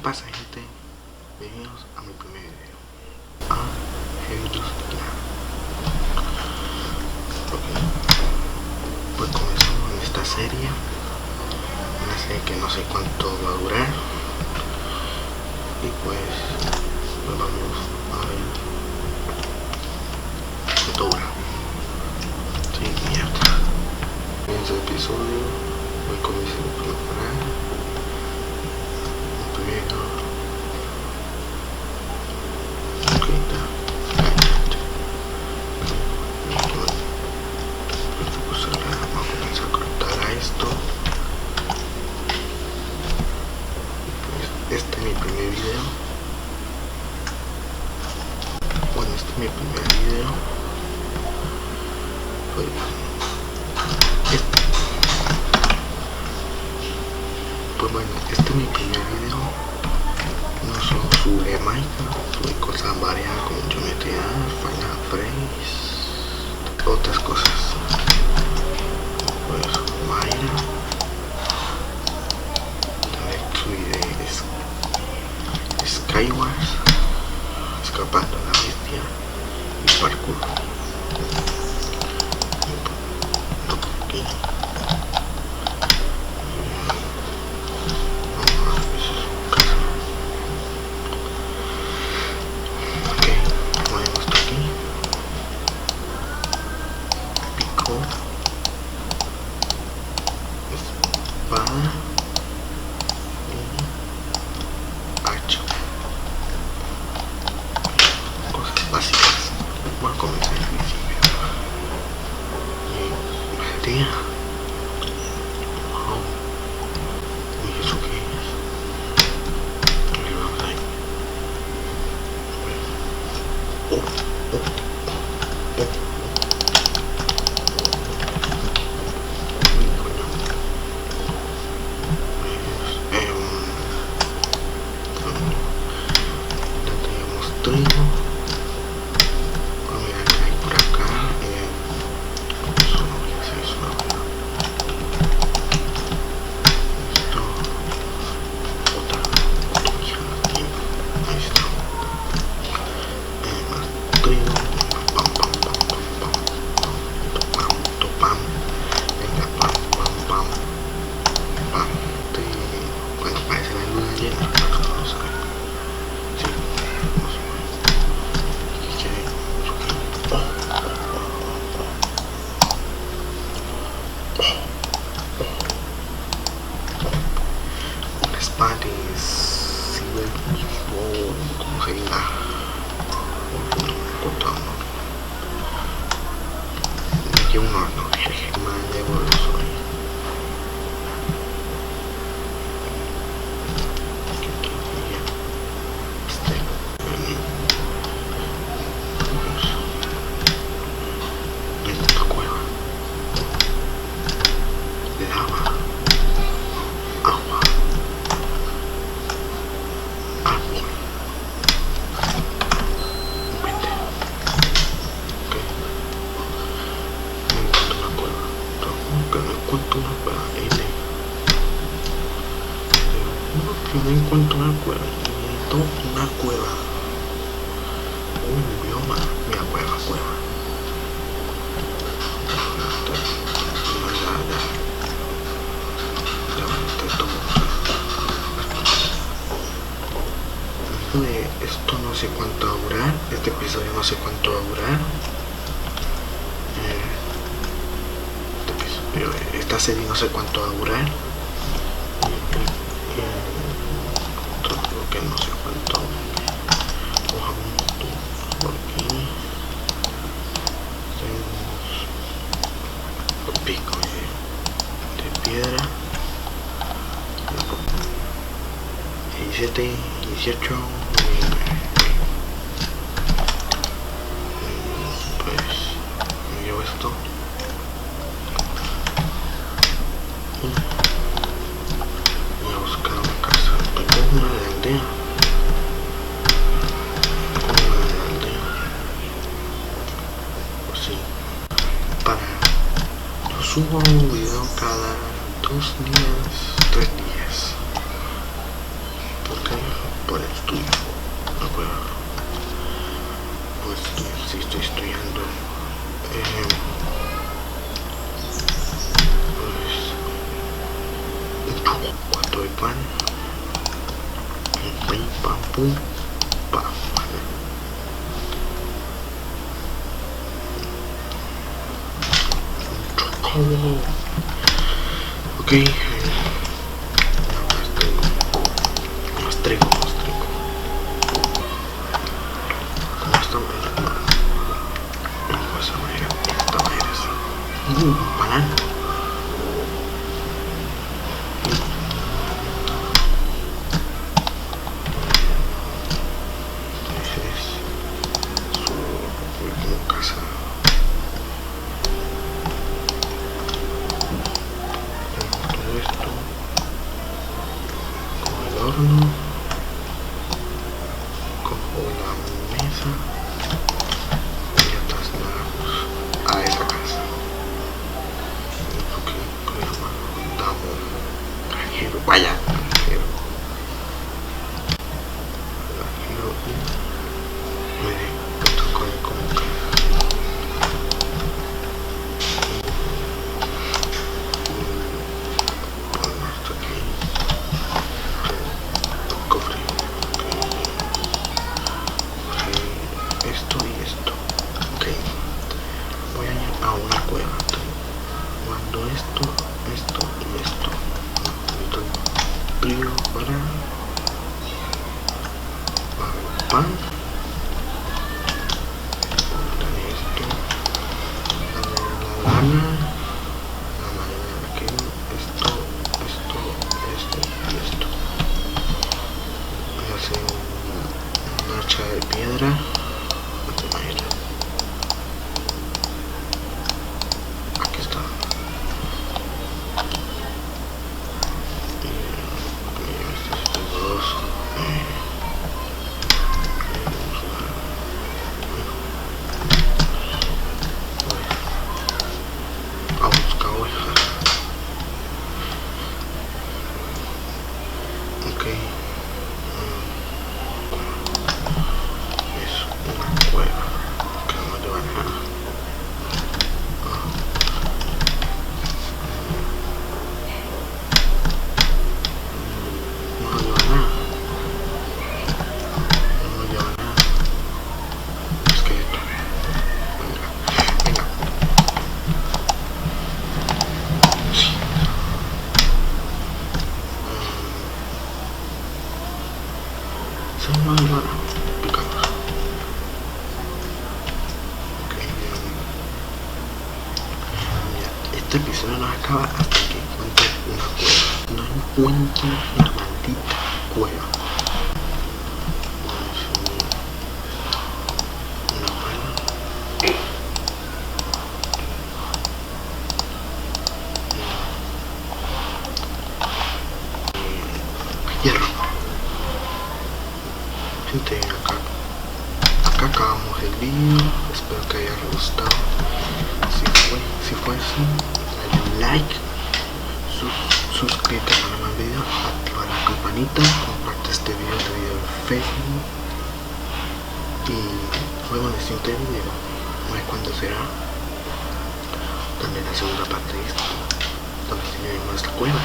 pasa, gente? Bienvenidos a mi primer video. Ejemplos de nada. Ok. Pues comenzamos en esta serie. Una serie que no sé cuánto va a durar. Y pues vamos a ver cuánto dura. Sí, mierda. En este episodio voy a comenzar a preparar un primero. Ok, está. Vamos a comenzar a cortar a esto. Pues este es mi primer video. Bueno, este es mi primer video. Pues bueno, este es mi primer video. No solo sube Minecraft, sube cosas variadas como geometría, Final Phrase, otras cosas. Pues Mayra, también subiré Skywars, escapando a la bestia y parkour. Aquí. Cosas básicas. Voy a comenzar al principio. Madera. Wow. ¿Y eso qué es? ¿Qué vamos ahí? Trigo. A ver qué hay por acá. Eso no voy a hacer, eso no voy a hacer. Esto. Otro hija aquí. Ahí está. Más trigo. Pam, pam, pam, pam, pam. Topam, topam. Venga, pam, pam, pam. Pam. Bueno, parece la luna llena. No sé. Sí. Una espada de silver, como se diga, me llevo un horno, jeje, me llevo los hoy. No encuentro una cueva, necesito una cueva, un bioma, mira, cueva. Esto no sé cuánto va a durar, este episodio no sé cuánto va a durar. Esta serie no sé cuánto va a durar. Creo que no sé cuánto. Por aquí tenemos los picos de piedra. 17, 18. Pues me llevo esto. Voy a buscar una casa. Tengo una de aldea. Pues sí. Yo subo un video cada 2 días, 3 días. ¿Por qué? estudio. La cueva. Pues sí estoy estudiando. Pues un cuarto de pan. Pim, pam, pum, pam. Ok, más trigo. Como esta manera, esa manera, esta manera así. Banano. Entonces, como casa. Todo esto con el horno, cojo la mesa y ya trasladamos a esa casa. Ok, damos granjero, vaya, granjero y me tocó como casa. Pongo esto aquí, el cofre. Esto y esto. Ok, voy a ir a una cueva. Cuando esto y esto. Necesito trigo para pan. Esto, la lana, la madera aquí, esto y esto. Voy a hacer una hacha de piedra. Aquí está. Estos dos. A buscar ovejas. Ok. Es una cueva que no lleva nada. No lleva nada. Es que esto. Venga. Sí. Se me va a picamos. Ok, ya. Este episodio no acaba hasta que encuentre una cueva. No encuentro la maldita cueva. Una pala. Hierro. Gente, acá acabamos el vídeo. Espero que haya gustado. Si fue así, dale un like, suscríbete para más videos, activa la campanita, comparte este video en Facebook y luego en el siguiente video, no sé cuándo será, también la segunda parte de esto, donde tenemos esta cueva.